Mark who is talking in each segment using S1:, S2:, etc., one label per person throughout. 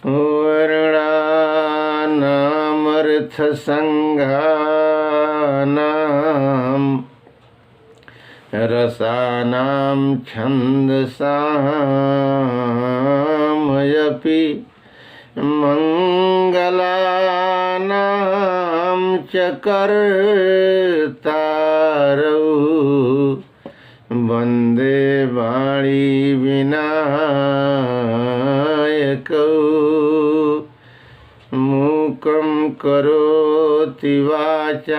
S1: वर्णानामर्थसङ्घानां रसानां छन्दसामपि मङ्गलानां च कर्तारौ वन्दे वाणी विनायकौ। मूकं करोति वाचालं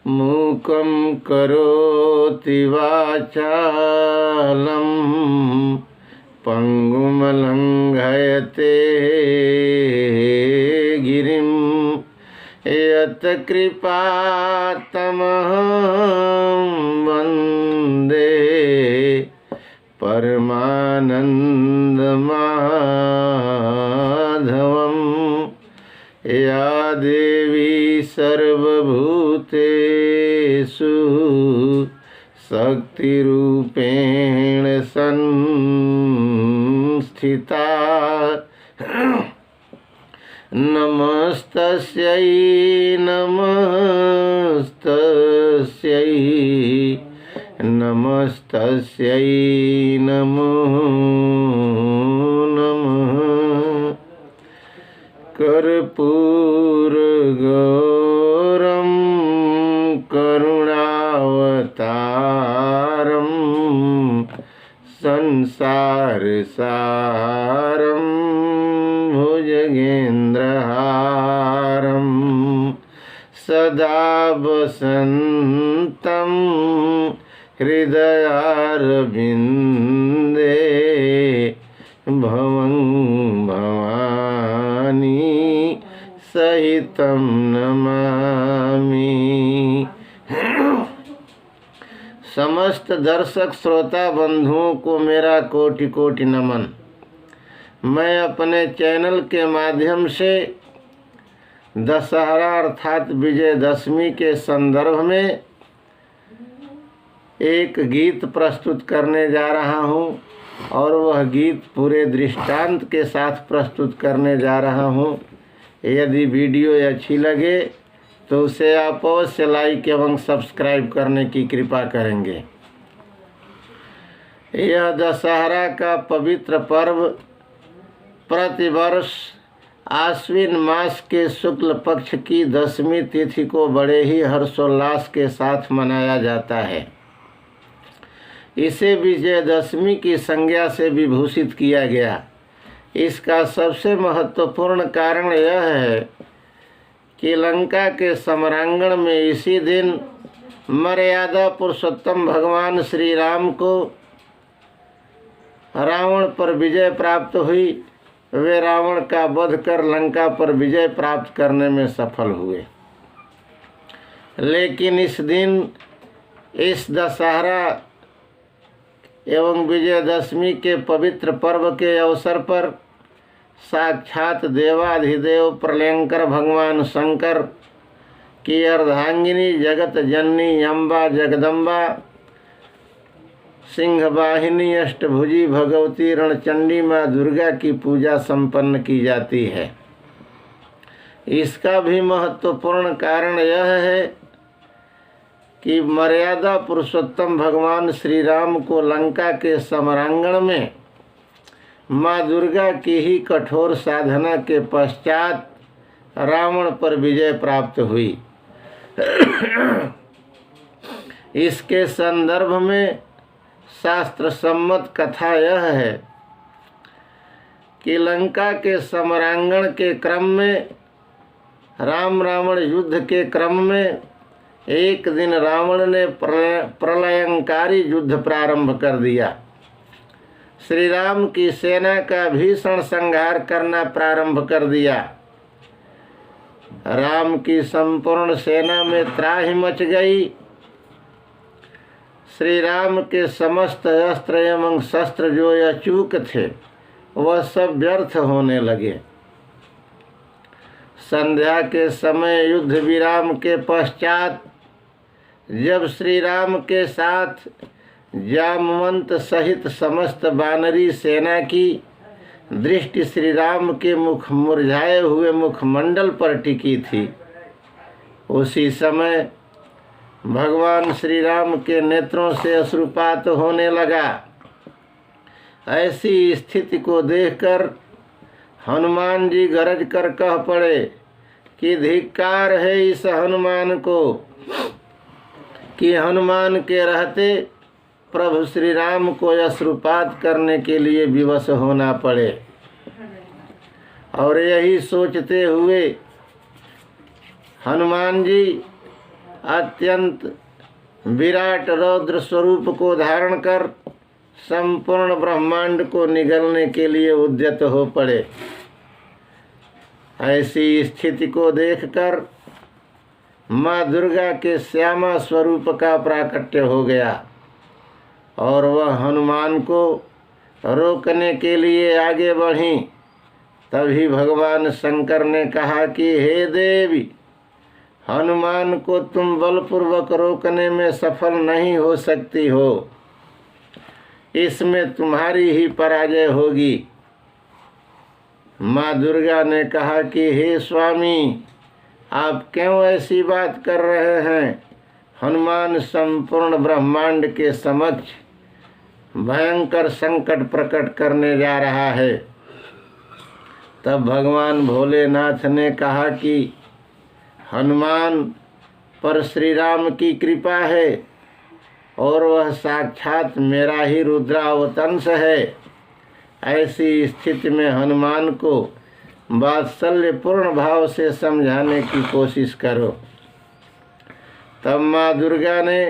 S1: मूकं करोति वाचालं पंगुं लंघयते गिरिं यत्कृपातमहं वन्दे परमानन्दमाधवं। या देवी सर्वभूतेषु शक्तिरूपेण संस्थिता नमस्तस्यै नमस्तस्यै नमस्तस्यै नमो नमः। कर्पूरगौरं करुणावतारं संसारसारं भुजगेन्द्रहारं सदा वसन्तं हृदयारविन्दे भवं भवानी सहितं नमामि। समस्त दर्शक श्रोता बंधुओं को मेरा कोटि कोटि नमन। मैं अपने चैनल के माध्यम से दशहरा अर्थात विजयदशमी के संदर्भ में एक गीत प्रस्तुत करने जा रहा हूँ और वह गीत पूरे दृष्टांत के साथ प्रस्तुत करने जा रहा हूँ। यदि वीडियो अच्छी लगे तो उसे आप अवश्य लाइक एवं सब्सक्राइब करने की कृपा करेंगे। यह दशहरा का पवित्र पर्व प्रतिवर्ष आश्विन मास के शुक्ल पक्ष की दशमी तिथि को बड़े ही हर्षोल्लास के साथ मनाया जाता है। इसे विजयदशमी की संज्ञा से विभूषित किया गया। इसका सबसे महत्वपूर्ण कारण यह है कि लंका के सम्रांगण में इसी दिन मर्यादा पुरुषोत्तम भगवान श्री राम को रावण पर विजय प्राप्त हुई। वे रावण का वध कर लंका पर विजय प्राप्त करने में सफल हुए। लेकिन इस दिन इस दशहरा एवं विजयदशमी के पवित्र पर्व के अवसर पर साक्षात देवाधिदेव प्रलयंकर भगवान शंकर की अर्धांगिनी जगत जननी अम्बा जगदम्बा सिंहवाहिनी अष्टभुजी भगवती रणचंडी माँ दुर्गा की पूजा संपन्न की जाती है। इसका भी महत्वपूर्ण कारण यह है कि मर्यादा पुरुषोत्तम भगवान श्री राम को लंका के सम्रांगण में माँ दुर्गा की ही कठोर साधना के पश्चात रावण पर विजय प्राप्त हुई। इसके संदर्भ में शास्त्र सम्मत कथा यह है कि लंका के सम्रांगण के क्रम में राम रावण युद्ध के क्रम में एक दिन रावण ने प्रलयंकारी युद्ध प्रारंभ कर दिया। श्री राम की सेना का भीषण संहार करना प्रारंभ कर दिया। राम की संपूर्ण सेना में त्राहि मच गई। श्री राम के समस्त अस्त्र एवं शस्त्र जो अचूक थे वह सब व्यर्थ होने लगे। संध्या के समय युद्ध विराम के पश्चात जब श्री राम के साथ जामवंत सहित समस्त वानरी सेना की दृष्टि श्री राम के मुरझाए हुए मुखमंडल पर टिकी थी। उसी समय भगवान श्री राम के नेत्रों से अश्रुपात होने लगा। ऐसी स्थिति को देखकर हनुमान जी गरज कर कह पड़े कि धिक्कार है इस हनुमान को कि हनुमान के रहते प्रभु श्री राम को अश्रुपात करने के लिए विवश होना पड़े। और यही सोचते हुए हनुमान जी अत्यंत विराट रौद्र स्वरूप को धारण कर संपूर्ण ब्रह्मांड को निगलने के लिए उद्यत हो पड़े। ऐसी स्थिति को देखकर माँ दुर्गा के श्यामा स्वरूप का प्राकट्य हो गया और वह हनुमान को रोकने के लिए आगे बढ़ी। तभी भगवान शंकर ने कहा कि हे देवी, हनुमान को तुम बलपूर्वक रोकने में सफल नहीं हो सकती हो, इसमें तुम्हारी ही पराजय होगी। माँ दुर्गा ने कहा कि हे स्वामी, आप क्यों ऐसी बात कर रहे हैं? हनुमान संपूर्ण ब्रह्मांड के समक्ष भयंकर संकट प्रकट करने जा रहा है। तब भगवान भोलेनाथ ने कहा कि हनुमान पर श्री राम की कृपा है और वह साक्षात मेरा ही रुद्रावतंस है। ऐसी स्थिति में हनुमान को वात्सल्यपूर्ण भाव से समझाने की कोशिश करो। तब माँ दुर्गा ने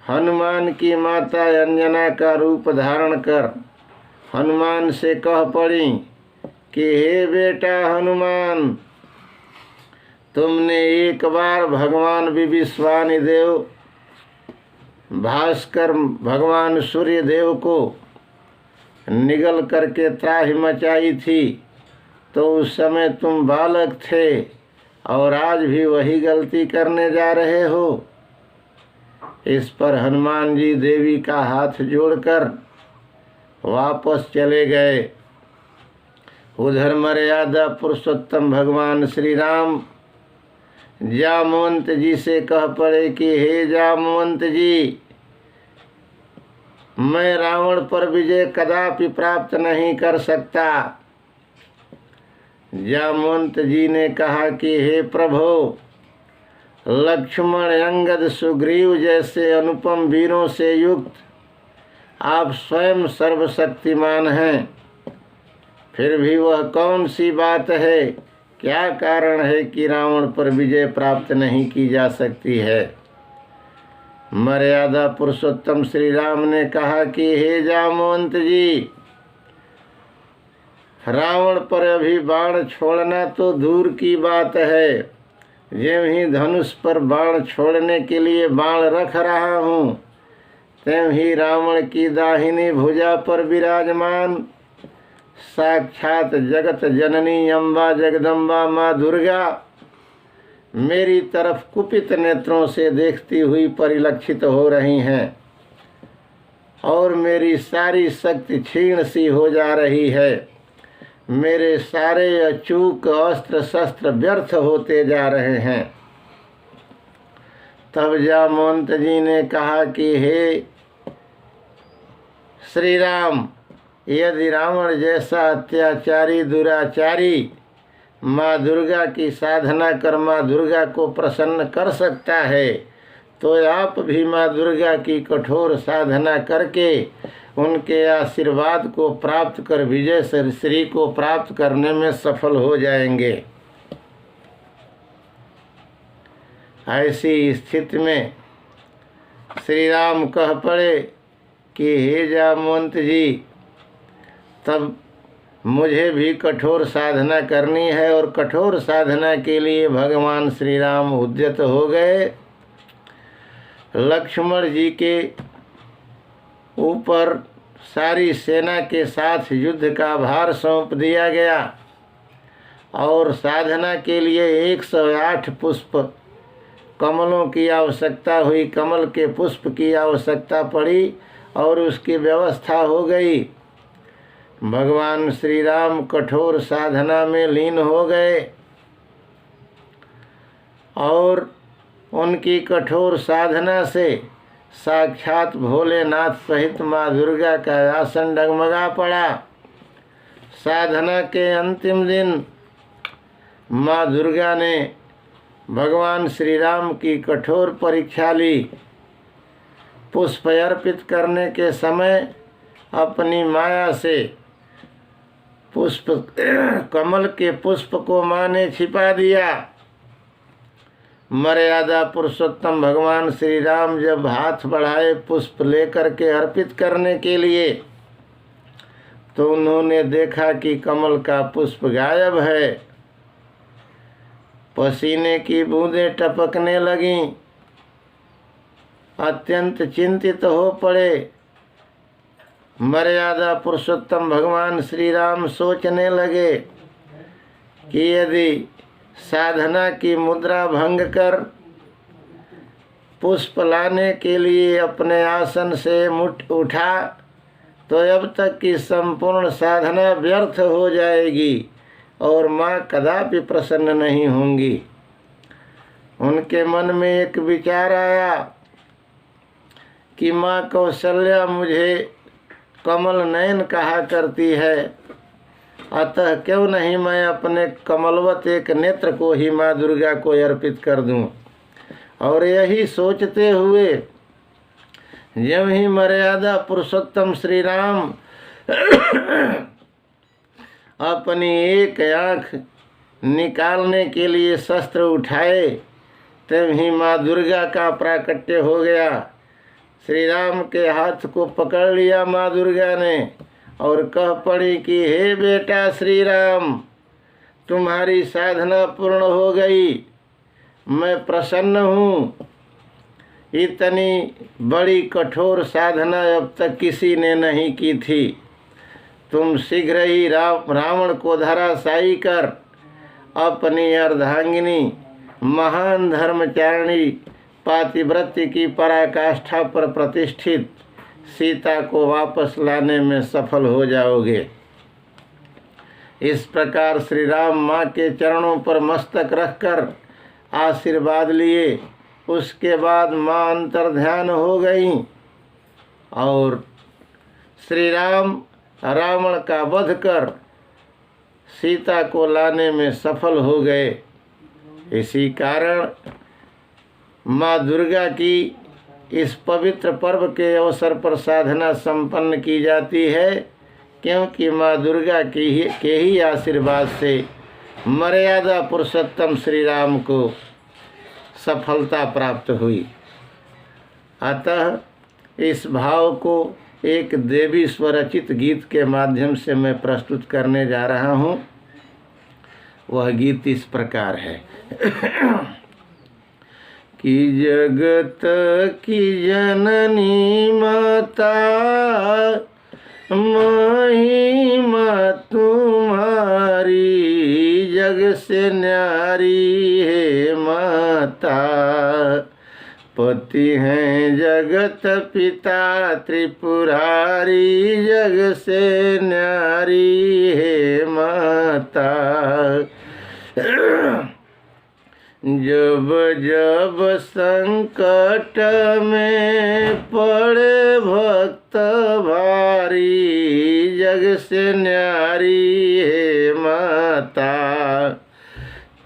S1: हनुमान की माता अंजना का रूप धारण कर हनुमान से कह पड़ी कि हे बेटा हनुमान, तुमने एक बार भगवान विश्वानि देव भास्कर भगवान सूर्य देव को निगल करके त्राहि मचाई थी, तो उस समय तुम बालक थे और आज भी वही गलती करने जा रहे हो। इस पर हनुमान जी देवी का हाथ जोड़कर वापस चले गए। उधर मर्यादा पुरुषोत्तम भगवान श्री राम जामवंत जी से कह पड़े कि हे जामवंत जी, मैं रावण पर विजय कदापि प्राप्त नहीं कर सकता। जामवंत जी ने कहा कि हे प्रभो, लक्ष्मण, अंगद, सुग्रीव जैसे अनुपम वीरों से युक्त आप स्वयं सर्वशक्तिमान हैं, फिर भी वह कौन सी बात है, क्या कारण है कि रावण पर विजय प्राप्त नहीं की जा सकती है? मर्यादा पुरुषोत्तम श्री राम ने कहा कि हे जामवंत जी, रावण पर अभी बाण छोड़ना तो दूर की बात है, ज्यों ही धनुष पर बाण छोड़ने के लिए बाण रख रहा हूँ, त्यों ही रावण की दाहिनी भुजा पर विराजमान साक्षात जगत जननी अम्बा जगदम्बा माँ दुर्गा मेरी तरफ कुपित नेत्रों से देखती हुई परिलक्षित हो रही हैं और मेरी सारी शक्ति क्षीण सी हो जा रही है। मेरे सारे अचूक अस्त्र शस्त्र व्यर्थ होते जा रहे हैं। तब जामवंत जी ने कहा कि हे श्री राम, यदि रावण जैसा अत्याचारी दुराचारी माँ दुर्गा की साधना कर माँ दुर्गा को प्रसन्न कर सकता है, तो आप भी माँ दुर्गा की कठोर साधना करके उनके आशीर्वाद को प्राप्त कर विजय श्री को प्राप्त करने में सफल हो जाएंगे। ऐसी स्थिति में श्री राम कह पड़े कि हे जामवंत जी, तब मुझे भी कठोर साधना करनी है और कठोर साधना के लिए भगवान श्री राम उद्यत हो गए। लक्ष्मण जी के ऊपर सारी सेना के साथ युद्ध का भार सौंप दिया गया और साधना के लिए 108 पुष्प कमलों की आवश्यकता हुई, कमल के पुष्प की आवश्यकता पड़ी और उसकी व्यवस्था हो गई। भगवान श्री राम कठोर साधना में लीन हो गए और उनकी कठोर साधना से साक्षात भोलेनाथ सहित माँ दुर्गा का आसन डगमगा पड़ा। साधना के अंतिम दिन माँ दुर्गा ने भगवान श्री राम की कठोर परीक्षा ली। पुष्प अर्पित करने के समय अपनी माया से पुष्प कमल के पुष्प को माँ ने छिपा दिया। मर्यादा पुरुषोत्तम भगवान श्री राम जब हाथ बढ़ाए पुष्प लेकर के अर्पित करने के लिए, तो उन्होंने देखा कि कमल का पुष्प गायब है। पसीने की बूंदें टपकने लगीं। अत्यंत चिंतित हो पड़े। मर्यादा पुरुषोत्तम भगवान श्री राम सोचने लगे कि यदि साधना की मुद्रा भंग कर पुष्प लाने के लिए अपने आसन से उठा तो अब तक की संपूर्ण साधना व्यर्थ हो जाएगी और माँ कदापि प्रसन्न नहीं होंगी। उनके मन में एक विचार आया कि माँ कौशल्या मुझे कमल नयन कहा करती है, अतः क्यों नहीं मैं अपने कमलवत एक नेत्र को ही माँ दुर्गा को अर्पित कर दूं। और यही सोचते हुए ज्यों ही मर्यादा पुरुषोत्तम श्री राम अपनी एक आँख निकालने के लिए शस्त्र उठाए, तब ही माँ दुर्गा का प्राकट्य हो गया। श्री राम के हाथ को पकड़ लिया माँ दुर्गा ने और कह पड़ी कि हे बेटा श्री राम, तुम्हारी साधना पूर्ण हो गई, मैं प्रसन्न हूँ। इतनी बड़ी कठोर साधना अब तक किसी ने नहीं की थी। तुम शीघ्र ही रावण को धराशायी कर अपनी अर्धांगिनी महान धर्मचारिणी पातिव्रत्य की पराकाष्ठा पर प्रतिष्ठित सीता को वापस लाने में सफल हो जाओगे। इस प्रकार श्री राम माँ के चरणों पर मस्तक रखकर आशीर्वाद लिए। उसके बाद माँ अंतर्ध्यान हो गई और श्री राम रावण का वध कर सीता को लाने में सफल हो गए। इसी कारण माँ दुर्गा की इस पवित्र पर्व के अवसर पर साधना संपन्न की जाती है, क्योंकि माँ दुर्गा के ही आशीर्वाद से मर्यादा पुरुषोत्तम श्री राम को सफलता प्राप्त हुई। अतः इस भाव को एक देवी स्वरचित गीत के माध्यम से मैं प्रस्तुत करने जा रहा हूँ। वह गीत इस प्रकार है कि जगत की जननी माता महिमा तुम्हारी, जग से न्यारी है माता। पति हैं जगत पिता त्रिपुरारी, जग से न्यारी है माता। जब जब संकट में पड़े भक्त भारी, जग से न्यारी है माता।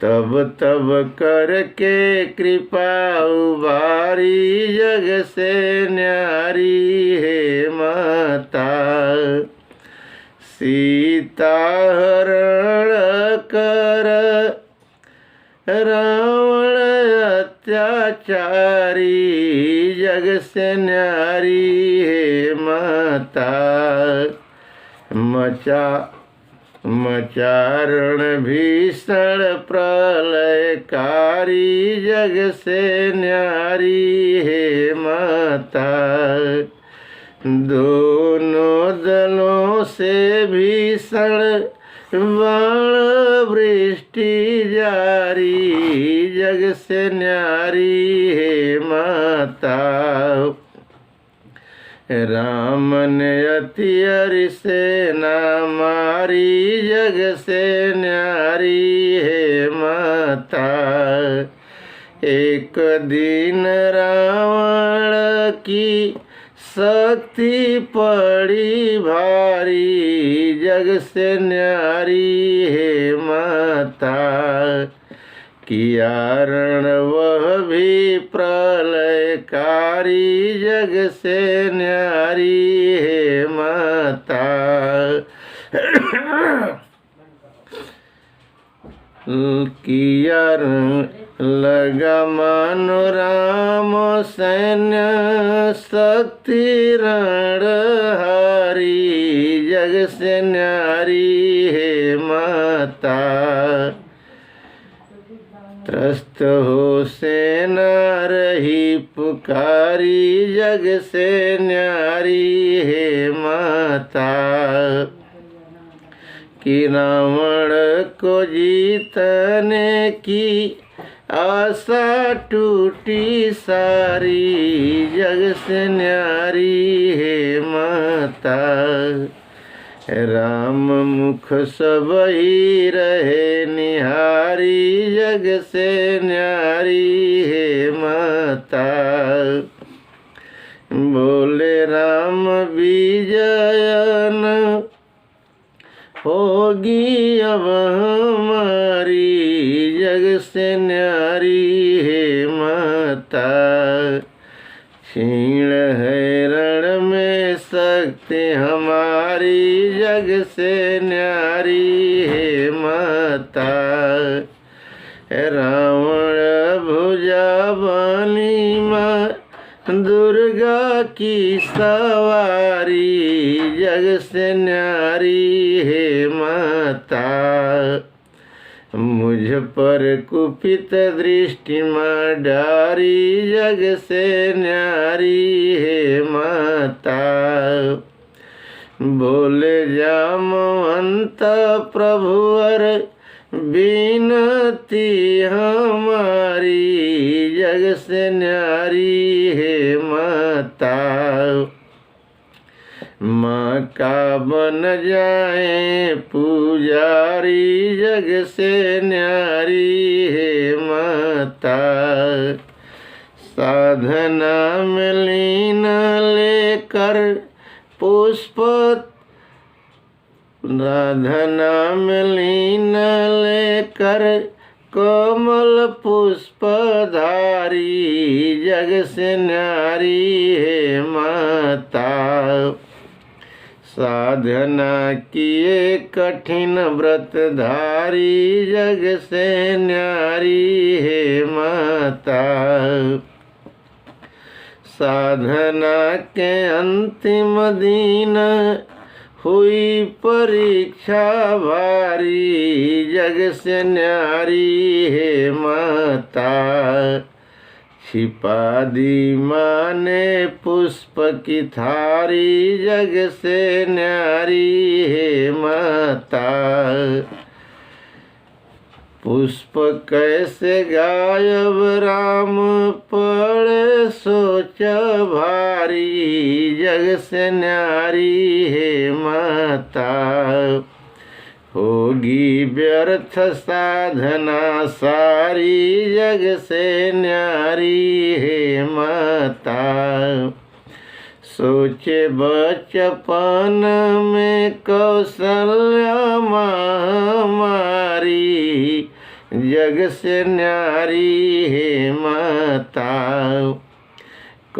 S1: तब तब करके कृपा उबारी, जग से न्यारी है माता। सीता हरण कर रावण अत्याचारी, जग से न्यारी है माता। मचारण भीषण प्रलयकारी, जग से न्यारी है माता। दोनों दलों से भीषण बाण वृष्टि जारी जग से न्यारी हे माता। राम ने अति हरि सेना मारी जग से न्यारी हे माता। एक दिन रावण की शक्ति पड़ी भारी जग से न्यारी हे माता। किया रण वह भी प्रलयकारी जग से न्यारी हे माता। किया लगा मानो राम सैन्य शक्ति रण हारी जग से न्यारी हे माता। त्रस्त हो सेना रही पुकारी जग से न्यारी हे माता। कि रावण को जीतने की आशा टूटी सारी जग से न्यारी हे माता। राम मुख सब ही रहे निहारी जग से न्यारी हे माता। बोले राम विजयन होगी अब हमारी जग से न्यारी हे माता। क्षीण है रण में शक्ति हमारी जग से न्यारी हे माता। रावण भुजा बानी माँ दुर्गा की सवारी जग से न्यारी हे माता। मुझ पर कुपित दृष्टि माँ डारी जग से न्यारी हे माता। बोले जामवंत प्रभुवर बिनती हमारी जग से न्यारी हे माता। माँ का बन जाए पुजारी जग से न्यारी हे माता। साधना में लीन लेकर पुष्प साधना में लीन लेकर कमल पुष्प धारी जग से न्यारी हे माता। साधना किए कठिन व्रत धारी जग से न्यारी हे माता। साधना के अंतिम दिन हुई परीक्षा भारी जग से न्यारी हे माता। छिपा दी माँ ने पुष्प की थारी जग से न्यारी हे माता। पुष्प कैसे गायब राम पड़े सोच भारी जग से न्यारी हे माता। होगी व्यर्थ साधना सारी जग से न्यारी हे माता। सोचे बचपन में कौशल्या हमारी जग से न्यारी हे माता।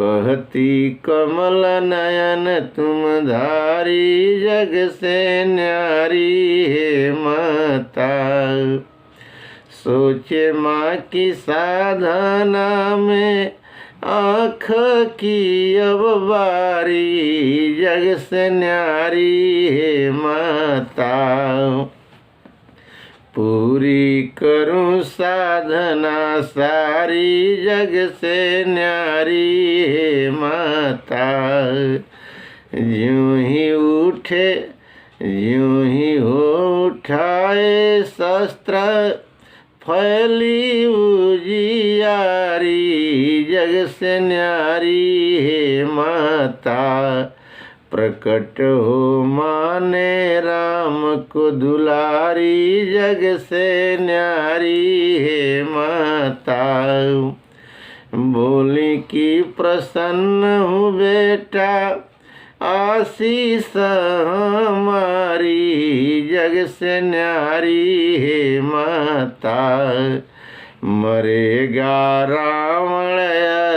S1: कहती कमल नयन तुम धारी जग से न्यारी हे माता। सोचे माँ की साधना में आँख की अब बारी जग से न्यारी हे माता। पूरी करूं साधना सारी जग से न्यारी हे माता। यूं ही उठे यूं ही हो उठाए शस्त्र फैली उजियारी, जग से न्यारी हे माता। प्रकट हो माने राम को दुलारी, जग से न्यारी हे माता। बोली कि प्रसन्न हूँ बेटा आशीष हमारी, जग से न्यारी हे माता। मरेगा रावण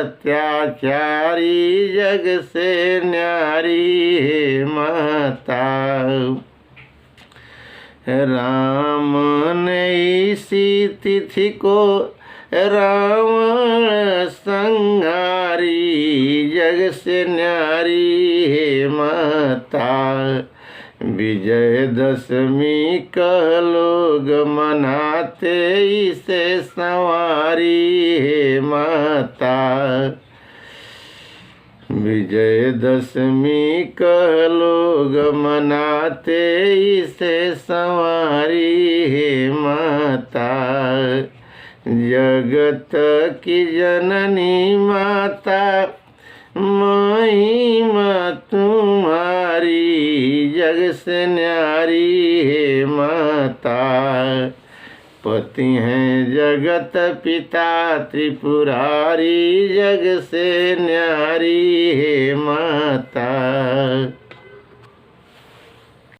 S1: अत्याचारी, जग से न्यारी हे माता। राम ने इसी तिथि को रावण संहारी, जग से न्यारी हे माता। विजय दशमी कह लोग मनाते, इसे संवारी हे माता। विजय दशमी कह लोग मनाते, इसे संवारी हे माता। जगत की जननी माता महिमा तुम्हारी, जग से न्यारी हे माता। पति हैं जगत पिता त्रिपुरारी, जग से न्यारी हे माता।